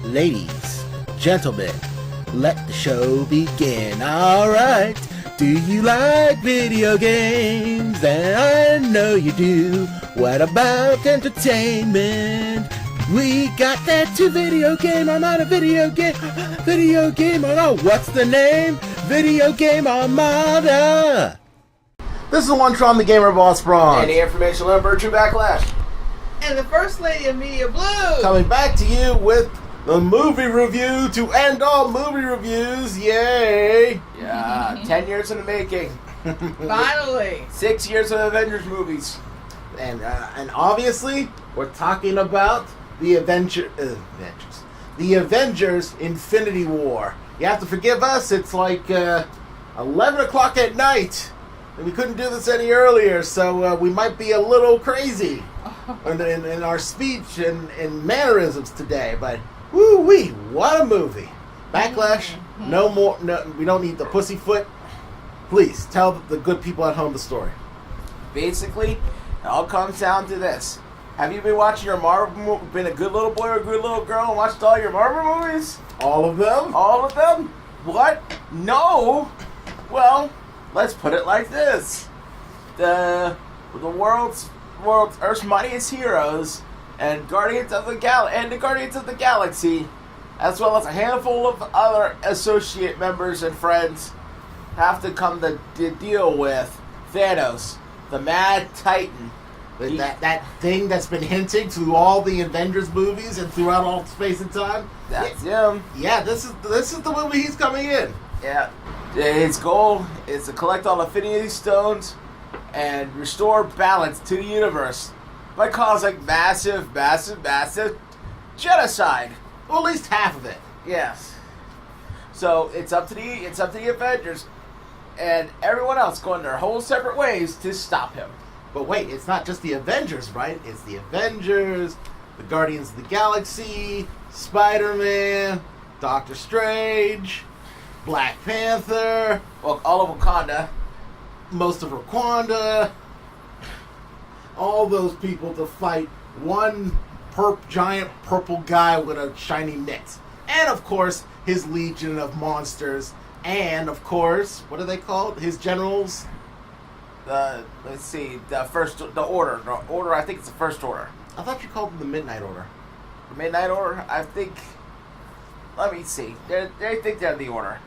Ladies, gentlemen, let the show begin. Alright, do you like video games? And I know you do. What about entertainment? We got that too. Video game, I'm not a video game. Video game, oh, what's the name? Video game Armada. This is One Tron, the Gamer Boss Braun. And the information on Virtue Backlash. And the First Lady of Media Blue. Coming back to you with the movie review to end all movie reviews. Yay! Yeah, 10 years in the making. Finally. 6 years of Avengers movies. And obviously, we're talking about the Avengers. The Avengers Infinity War. You have to forgive us, it's like 11 o'clock at night. And we couldn't do this any earlier, so we might be a little crazy in our speech and mannerisms today. But woo-wee, what a movie. Backlash, no more, no, we don't need the pussyfoot. Please, tell the good people at home the story. Basically, it all comes down to this. Have you been watching your Marvel movie, been a good little boy or a good little girl and watched all your Marvel movies? All of them? All of them? What? No! Well, let's put it like this. The Earth's mightiest heroes and the Guardians of the Galaxy, as well as a handful of other associate members and friends, have to come to deal with Thanos, the Mad Titan. That thing that's been hinting through all the Avengers movies and throughout all space and time. That's him. Yeah, this is the movie he's coming in. Yeah. His goal is to collect all Infinity Stones and restore balance to the universe by causing massive genocide. Well, at least half of it. Yes. So it's up to the Avengers and everyone else going their whole separate ways to stop him. But wait, it's not just the Avengers, right? It's the Avengers, the Guardians of the Galaxy, Spider-Man, Doctor Strange, Black Panther, Well, all of Wakanda. most of Rwanda, all those people to fight one giant purple guy with a shiny mitt. And of course, his legion of monsters. And of course, what are they called? His generals? Let's see, the order, I think it's the First Order. I thought you called them the Midnight Order. The Midnight Order, I think, let me see, they think they're the Order.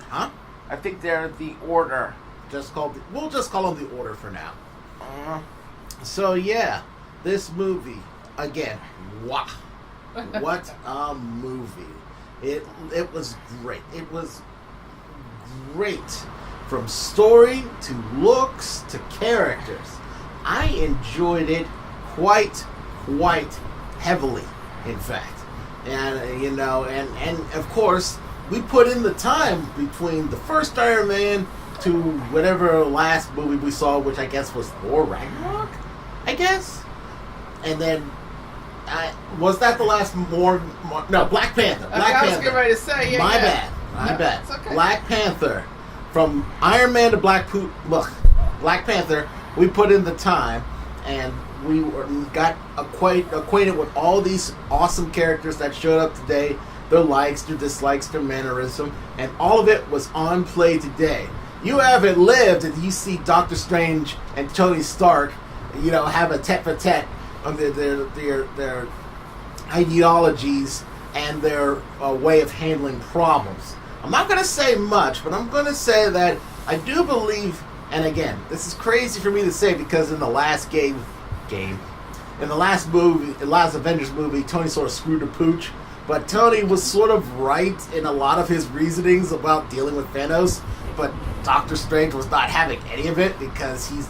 Huh? I think they're the Order. We'll just call them the Order for now. Uh, So yeah, this movie, again, wow. What a movie. It was great. It was great. From story to looks to characters. I enjoyed it quite heavily, in fact. And and of course, we put in the time between the first Iron Man to whatever last movie we saw, which I guess was Thor Ragnarok, I guess. And then was that the last no, Black Panther. I was getting ready to say, yeah. My bad. It's okay. Black Panther. From Iron Man to Black Panther, we put in the time, and we got quite acquainted with all these awesome characters that showed up today, their likes, their dislikes, their mannerism, and all of it was on play today. You haven't lived and you see Doctor Strange and Tony Stark, have a tete-for-tete of their ideologies and their way of handling problems. I'm not going to say much, but I'm going to say that I do believe, and again, this is crazy for me to say because in the last in the last Avengers movie, Tony sort of screwed the pooch, but Tony was sort of right in a lot of his reasonings about dealing with Thanos, but Doctor Strange was not having any of it because he's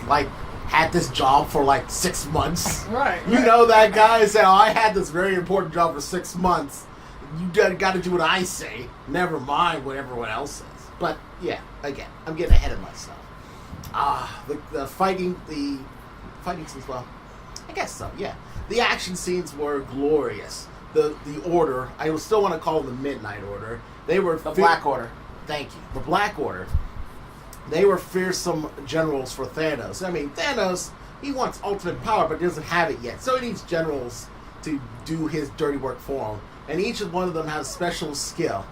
had this job for 6 months. Right. You know that guy said, I had this very important job for 6 months. You got to do what I say. Never mind what everyone else says. But yeah, again, I'm getting ahead of myself. The fighting scenes. Well, I guess so. Yeah, the action scenes were glorious. The Order. I still want to call them the Midnight Order. They were the Black Order. Thank you. The Black Order. They were fearsome generals for Thanos. I mean, Thanos, he wants ultimate power, but doesn't have it yet. So he needs generals to do his dirty work for him. and each one of them has special skill.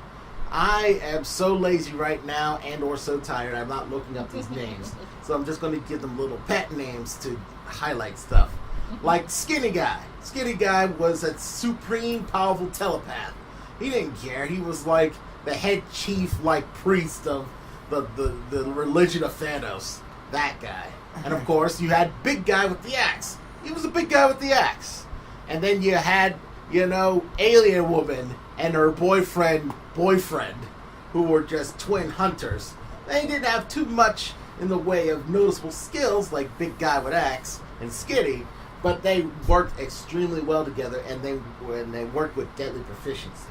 I am so lazy right now and or so tired I'm not looking up these names. So I'm just going to give them little pet names to highlight stuff. Like Skinny Guy. Skinny Guy was a supreme powerful telepath. He didn't care. He was like the head chief, like priest of the religion of Thanos. That guy. And of course you had Big Guy with the axe. He was a big guy with the axe. And then you had, Alien Woman and her boyfriend, who were just twin hunters. They didn't have too much in the way of noticeable skills like Big Guy with axe and Skinny, but they worked extremely well together, and they worked with deadly proficiency.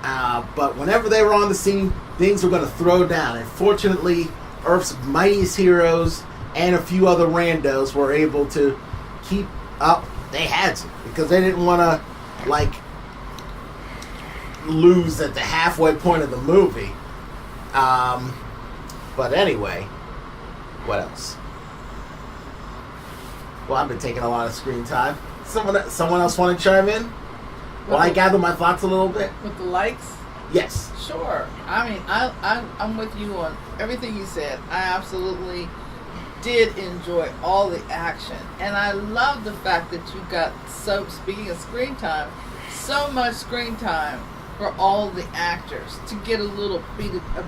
But whenever they were on the scene, things were going to throw down. And fortunately, Earth's mightiest heroes and a few other randos were able to keep up. They had to, because they didn't want to, lose at the halfway point of the movie. But anyway, what else? Well, I've been taking a lot of screen time. Someone else want to chime in? Will I gather my thoughts a little bit? With the likes? Yes. Sure. I mean, I'm with you on everything you said. I absolutely did enjoy all the action. And I love the fact that you got, speaking of screen time, so much screen time for all the actors to get a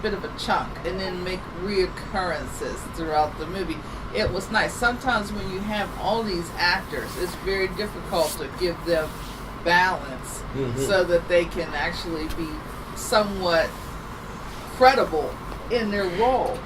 bit of a chunk and then make reoccurrences throughout the movie. It was nice. Sometimes when you have all these actors, it's very difficult to give them balance so that they can actually be somewhat credible in their role,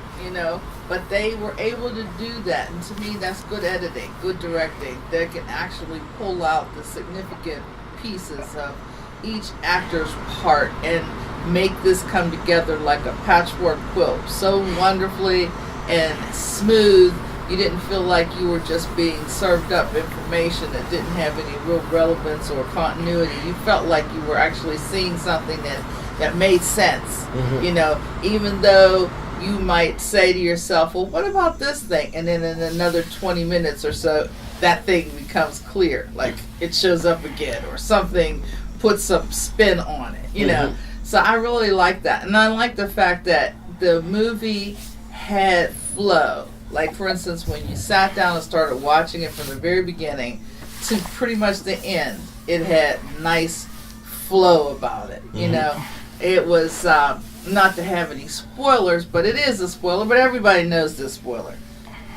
but they were able to do that, and to me that's good editing, good directing. They can actually pull out the significant pieces of each actor's part and make this come together like a patchwork quilt so wonderfully and smooth. You didn't feel like you were just being served up information that didn't have any real relevance or continuity. You felt like you were actually seeing something that made sense. Even though you might say to yourself, well, what about this thing? And then in another 20 minutes or so, that thing becomes clear. Like it shows up again or something puts some spin on it, So I really like that. And I like the fact that the movie had flow. Like, for instance, when you sat down and started watching it from the very beginning to pretty much the end, it had nice flow about it, It was, not to have any spoilers, but it is a spoiler, but everybody knows this spoiler.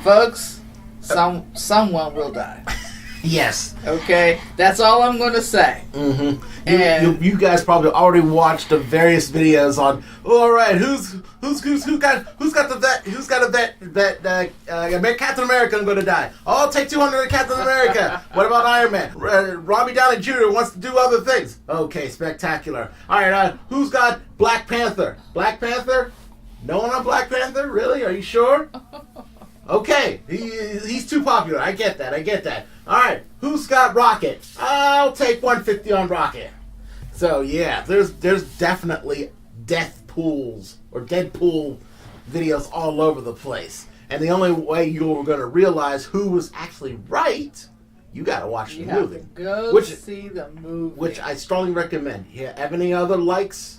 Folks, someone will die. Yes. Okay? That's all I'm going to say. Mm-hmm. And you guys probably already watched the various videos on. All right, who's got a vet? Captain America going to die. Oh, I'll take 200 of Captain America. What about Iron Man? Robbie Downey Jr. wants to do other things. Okay, spectacular. All right, who's got Black Panther? Black Panther? No one on Black Panther? Really? Are you sure? Okay, he's too popular. I get that. All right, who's got Rocket? I'll take 150 on Rocket. So yeah, there's definitely Deadpool videos all over the place. And the only way you're going to realize who was actually right, you got to watch the movie. Have to go see the movie. Which I strongly recommend. Yeah, have any other likes?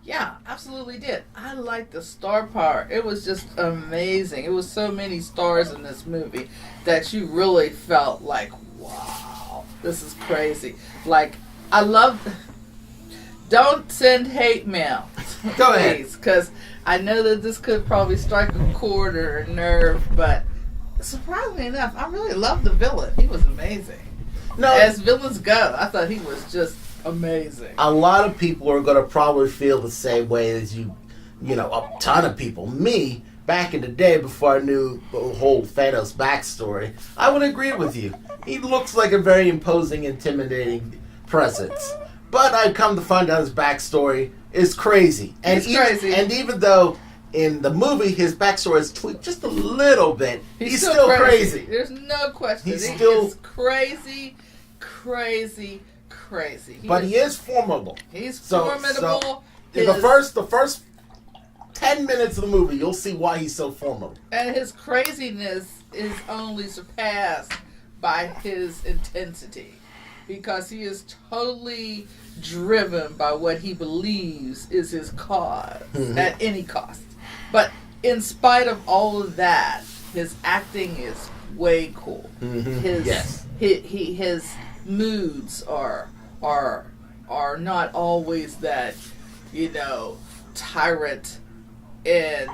Yeah, absolutely did. I liked the star power. It was just amazing. It was so many stars in this movie that you really felt like, wow, this is crazy. Like, I love... Don't send hate mail. Go ahead. Because I know that this could probably strike a chord or a nerve, but surprisingly enough, I really loved the villain. He was amazing. No, as villains go, I thought he was just amazing. A lot of people are going to probably feel the same way as you know, a ton of people. Me, back in the day before I knew the whole Thanos backstory, I would agree with you. He looks like a very imposing, intimidating presence. But I've come to find out his backstory is crazy. And even though in the movie his backstory is tweaked just a little bit, he's still crazy. There's no question. He's still crazy. He is formidable. He's formidable. So the first 10 minutes of the movie, you'll see why he's so formidable. And his craziness is only surpassed by his intensity. because he is totally driven by what he believes is his cause at any cost. But in spite of all of that, his acting is way cool. His his moods are not always that, tyrant and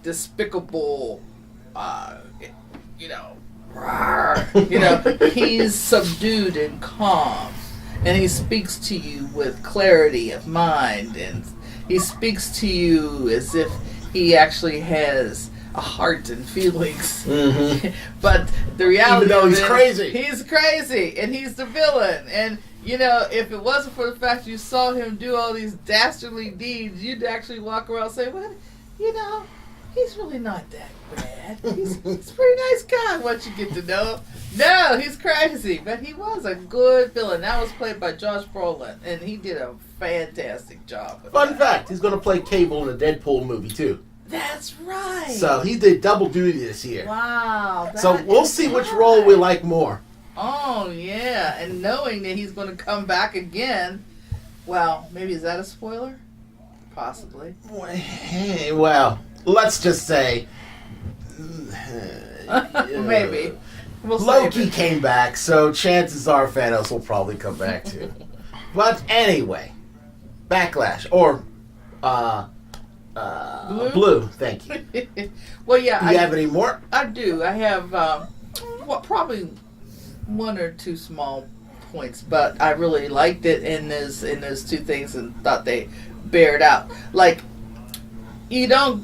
despicable, he's subdued and calm, and he speaks to you with clarity of mind, and he speaks to you as if he actually has a heart and feelings. But the reality, even though he's crazy, and he's the villain. And if it wasn't for the fact you saw him do all these dastardly deeds, you'd actually walk around and say, well, he's really not that bad. He's a pretty nice guy once you get to know him. No, he's crazy, but he was a good villain. That was played by Josh Brolin, and he did a fantastic job with Fun that. fact, he's going to play Cable in the Deadpool movie, too. That's right. So he did double duty this year. Wow. So we'll see which role we like more. Oh, yeah. And knowing that he's going to come back again, well, maybe is that a spoiler? Possibly. Hey, well, let's just say... Maybe. We'll Loki came back, so chances are Thanos will probably come back too. But anyway, Backlash, or Blue, thank you. Well, yeah. Do you have any more? I do. I have probably one or two small points, but I really liked it in those two things and thought they bared out. Like, people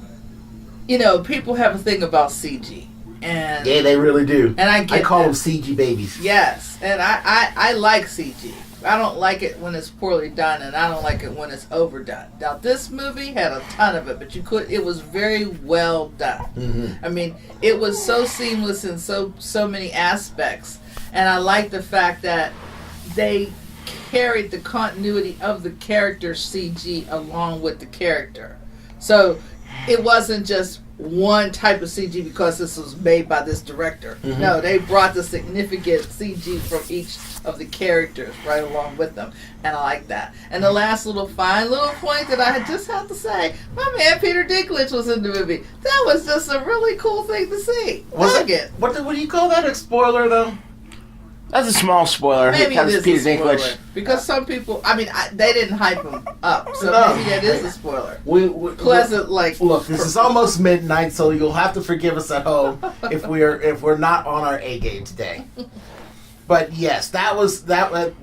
have a thing about CG. And yeah, they really do. And I call them CG babies. Yes, and I like CG. I don't like it when it's poorly done, and I don't like it when it's overdone. Now, this movie had a ton of it, but it was very well done. I mean, it was so seamless in so many aspects, and I like the fact that they carried the continuity of the character CG along with the character. So it wasn't just one type of CG because this was made by this director. No, they brought the significant CG from each of the characters right along with them, and I like that. And the last fine little point that I just have to say, my man Peter Dinklage was in the movie. That was just a really cool thing to see. What do you call that? A spoiler, though? That's a small spoiler. Maybe it is Peter a spoiler. Dinklage. Because some people, they didn't hype him up, so maybe that is a spoiler. Look, this is almost midnight, so you'll have to forgive us at home if we're not on our A game today. But yes, that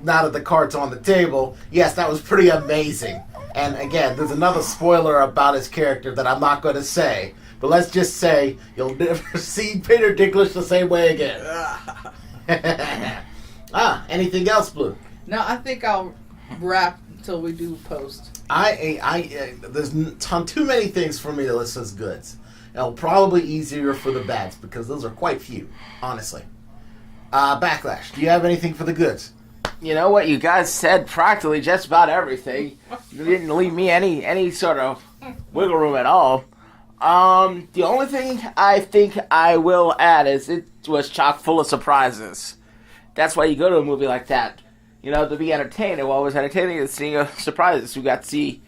now that the card's on the table, yes, that was pretty amazing. And again, there's another spoiler about his character that I'm not going to say, but let's just say you'll never see Peter Dinklage the same way again. Anything else, Blue? No, I think I'll wrap until we do post. There's too many things for me to list as goods. It'll probably easier for the bads because those are quite few, honestly. Backlash. Do you have anything for the goods? You know what? You guys said practically just about everything. You didn't leave me any sort of wiggle room at all. The only thing I think I will add is it was chock full of surprises. That's why you go to a movie like that, to be entertained. And what was entertaining is seeing surprises. We got to see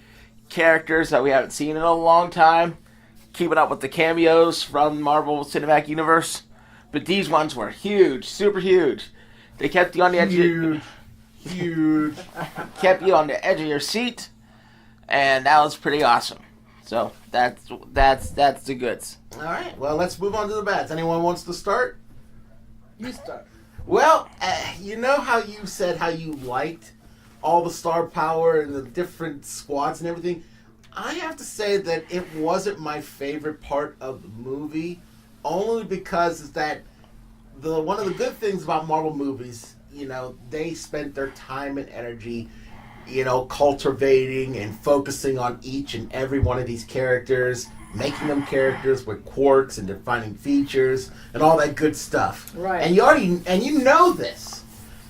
characters that we haven't seen in a long time, keeping up with the cameos from Marvel Cinematic Universe. But these ones were huge, super huge. They kept you on the edge. Huge. Kept you on the edge of your seat, and that was pretty awesome. So that's the goods. All right. Well, let's move on to the bads. Anyone wants to start? You start. Well, you know how you said how you liked all the star power and the different squads and everything? I have to say that it wasn't my favorite part of the movie, only because is that one of the good things about Marvel movies, they spent their time and energy, cultivating and focusing on each and every one of these characters, making them characters with quirks and defining features and all that good stuff. Right. And you know this.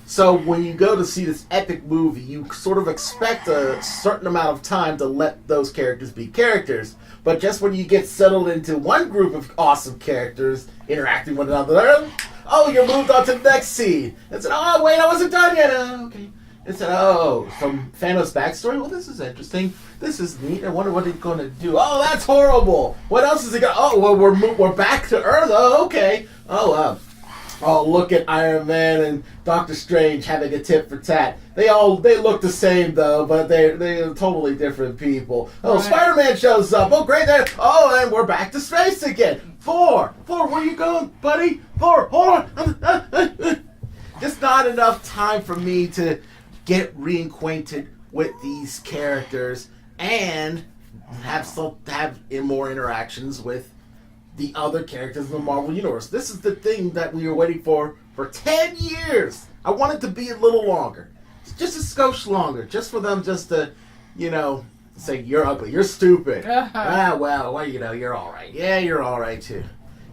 So when you go to see this epic movie, you sort of expect a certain amount of time to let those characters be characters. But just when you get settled into one group of awesome characters interacting with another, oh, you're moved on to the next scene. And said, oh, wait, I wasn't done yet. Okay. And said, oh, some Thanos backstory? Well, this is interesting. This is neat. I wonder what he's going to do. Oh, that's horrible. What else is he going to... Oh, well, we're back to Earth. Oh, okay. Oh, look at Iron Man and Doctor Strange having a tit for tat. They look the same though, but they're totally different people. Oh, right. Spider-Man shows up. Oh, great! Oh, and we're back to space again. Thor, where you going, buddy? Thor, hold on. Just not enough time for me to get reacquainted with these characters and have more interactions with the other characters in the Marvel Universe. This is the thing that we were waiting for 10 years. I want it to be a little longer. Just a skosh longer. Just for them just to, say, you're ugly, you're stupid. Well, you're all right. Yeah, you're all right, too.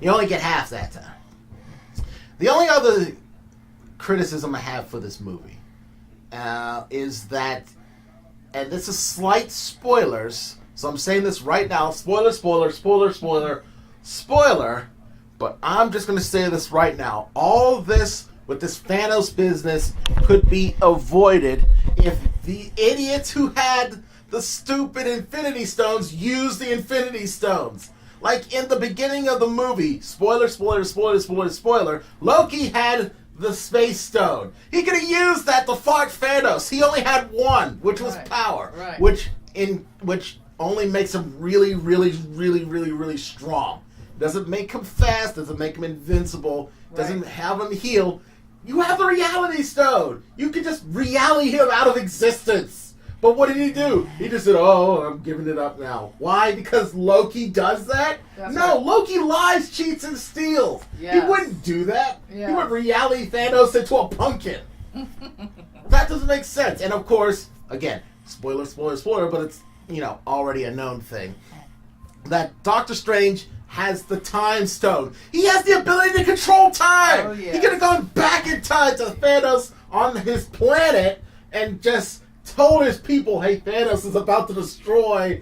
You only get half that time. The only other criticism I have for this movie is that, and this is slight spoilers, so I'm saying this right now, spoiler, but I'm just going to say this right now. All this with this Thanos business could be avoided if the idiots who had the stupid Infinity Stones used the Infinity Stones. Like in the beginning of the movie, spoiler, Loki had the Space Stone. He could have used that to fight Thanos. He only had one, which was power, which only makes him really, really, really, really, really strong. Doesn't make him fast, doesn't make him invincible, doesn't have him heal. You have the Reality Stone. You can just reality him out of existence. But what did he do? He just said, oh, I'm giving it up now. Why? Because Loki does that? Loki lies, cheats, and steals. Yes. He wouldn't do that. Yes. He would reality Thanos into a pumpkin. That doesn't make sense. And of course, again, spoiler, but it's, already a known thing. That Doctor Strange has the Time Stone. He has the ability to control time. Oh, yeah. He could have gone back in time to Thanos on his planet and just told his people, hey, Thanos is about to destroy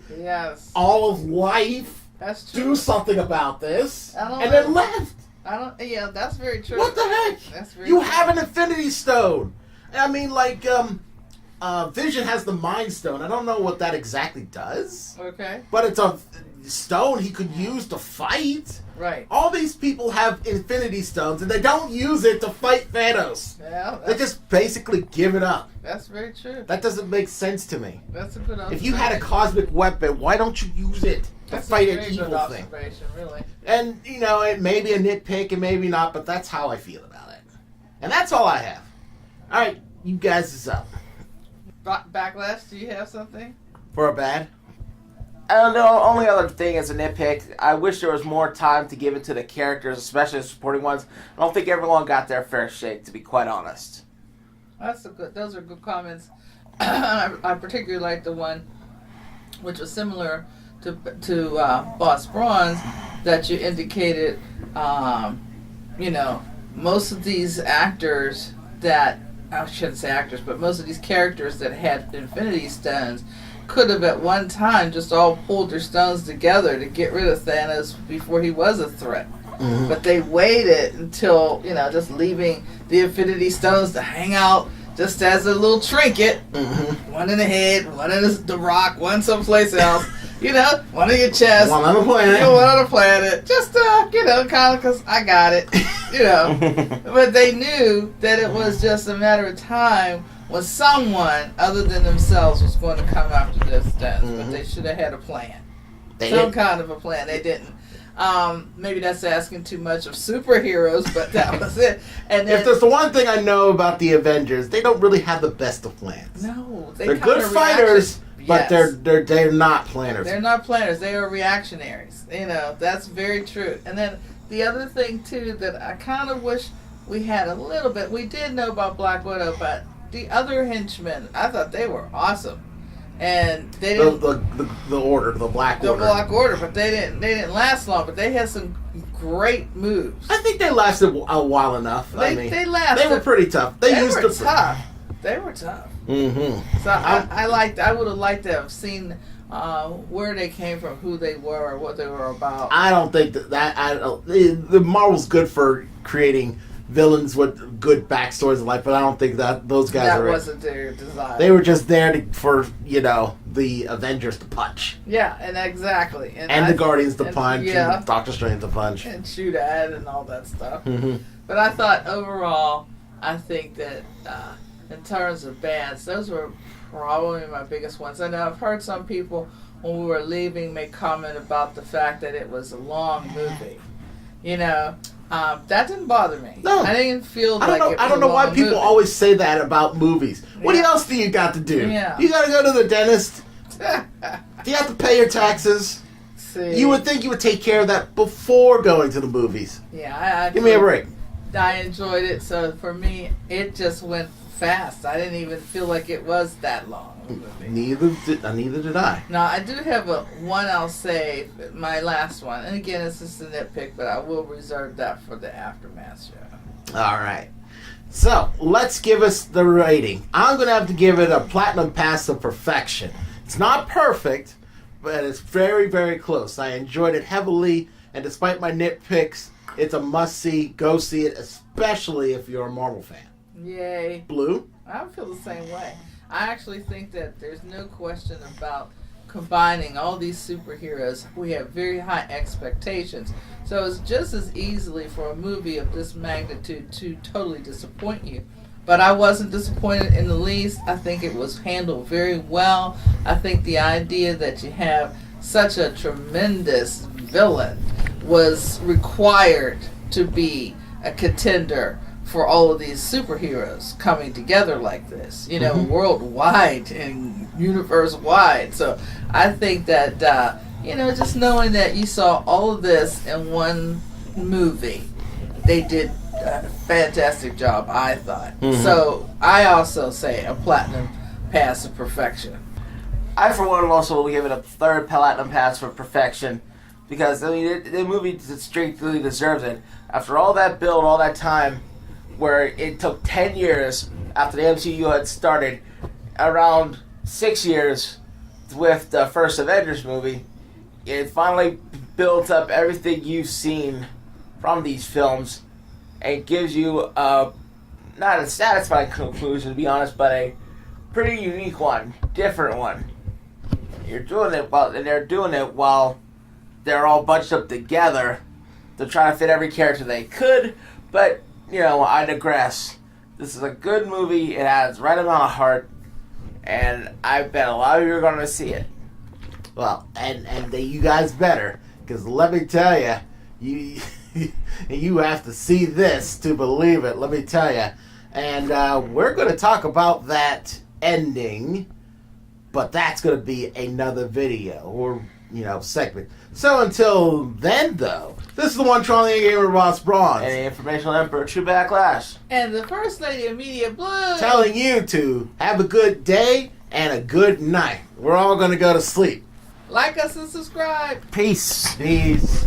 all of life. That's true. Do something about this. Then left. That's very true. What the heck? That's very you true. have an Infinity Stone. I mean, Vision has the Mind Stone. I don't know what that exactly does. Okay. But it's a stone he could use to fight. Right. All these people have Infinity Stones, and they don't use it to fight Thanos. Yeah. They just basically give it up. That's very true. That doesn't make sense to me. That's a good observation. If you had a cosmic weapon, why don't you use it to fight an evil thing? Really. And, it may be a nitpick and maybe not, but that's how I feel about it. And that's all I have. All right, you guys is up. Backlash, do you have something? For a bad? I don't know. Only other thing is a nitpick. I wish there was more time to give it to the characters, especially the supporting ones. I don't think everyone got their fair shake, to be quite honest. Those are good comments. I particularly like the one which was similar to Boss Brawn's that you indicated. Most of these actors that I shouldn't say actors, but most of these characters that had Infinity Stones could have at one time just all pulled their stones together to get rid of Thanos before he was a threat. Mm-hmm. But they waited until, just leaving the Infinity Stones to hang out just as a little trinket. Mm-hmm. One in the head, one in the rock, one someplace else. One in your chest. One on the planet. One on the planet. Just, kind of because I got it. But they knew that it was just a matter of time when someone other than themselves was going to come after their stones. Mm-hmm. But they should have had a plan. Some kind of a plan. They didn't. Maybe that's asking too much of superheroes, but that was it. And then, if there's the one thing I know about the Avengers, they don't really have the best of plans. No, they're good fighters, but they're not planners. They're not planners. They are reactionaries. That's very true. And then the other thing too that I kind of wish we had a little bit. We did know about Black Widow, but the other henchmen, I thought they were awesome. and they didn't the order, the Black Order. The Black Order, but they didn't last long. But they had some great moves. I think they lasted a while enough. They lasted. They were pretty tough. They were tough. They were tough. Mm-hmm. So I would have liked to have seen where they came from, who they were, or what they were about. I don't think the Marvel's good for creating villains with good backstories in life, but I don't think that those guys that wasn't their desire. They were just there for the Avengers to punch. Yeah, and exactly, and the Guardians to punch, yeah, and Doctor Strange to punch, and shoot at and all that stuff. Mm-hmm. But I thought overall, I think that in terms of bands, those were probably my biggest ones. And I've heard some people when we were leaving make comment about the fact that it was a long movie. That didn't bother me. No. I didn't feel like it was I don't know why people movie. always say that about movies. What Yeah. else do you got to do? Yeah. You got to go to the dentist. Do you have to pay your taxes? See, You would think you would take care of that before going to the movies. yeah, Give me a break. I enjoyed it. So for me, it just went fast. I didn't even feel like it was that long. Neither did I. Now, I do have one I'll say, my last one. And again, it's just a nitpick, but I will reserve that for the Aftermath show. All right. So, let's give us the rating. I'm going to have to give it a platinum pass of perfection. It's not perfect, but it's very, very close. I enjoyed it heavily, and despite my nitpicks, it's a must-see. Go see it, especially if you're a Marvel fan. Yay. Blue? I feel the same way. I actually think that there's no question about combining all these superheroes. We have very high expectations. So it's just as easily for a movie of this magnitude to totally disappoint you. But I wasn't disappointed in the least. I think it was handled very well. I think the idea that you have such a tremendous villain was required to be a contender for all of these superheroes coming together like this, worldwide and universe-wide. So I think that, just knowing that you saw all of this in one movie, they did a fantastic job, I thought. Mm-hmm. So I also say a platinum pass of perfection. I, for one, also will give it a third platinum pass for perfection because, the movie strictly deserves it. After all that build, all that time, where it took 10 years after the MCU had started, around 6 years with the first Avengers movie, it finally builds up everything you've seen from these films and gives you not a satisfying conclusion, to be honest, but a pretty unique one, different one. They're doing it while they're all bunched up together to try to fit every character they could, but I digress. This is a good movie. It has the right amount of heart, and I bet a lot of you are going to see it. Well, and you guys better, because let me tell you, you have to see this to believe it. Let me tell you, and we're going to talk about that ending, but that's going to be another video or segment. So until then, though, this is the one trolling gamer boss Bronze And the informational emperor, True Backlash. And the First Lady of Media Blue telling you to have a good day and a good night. We're all going to go to sleep. Like us and subscribe. Peace. Peace.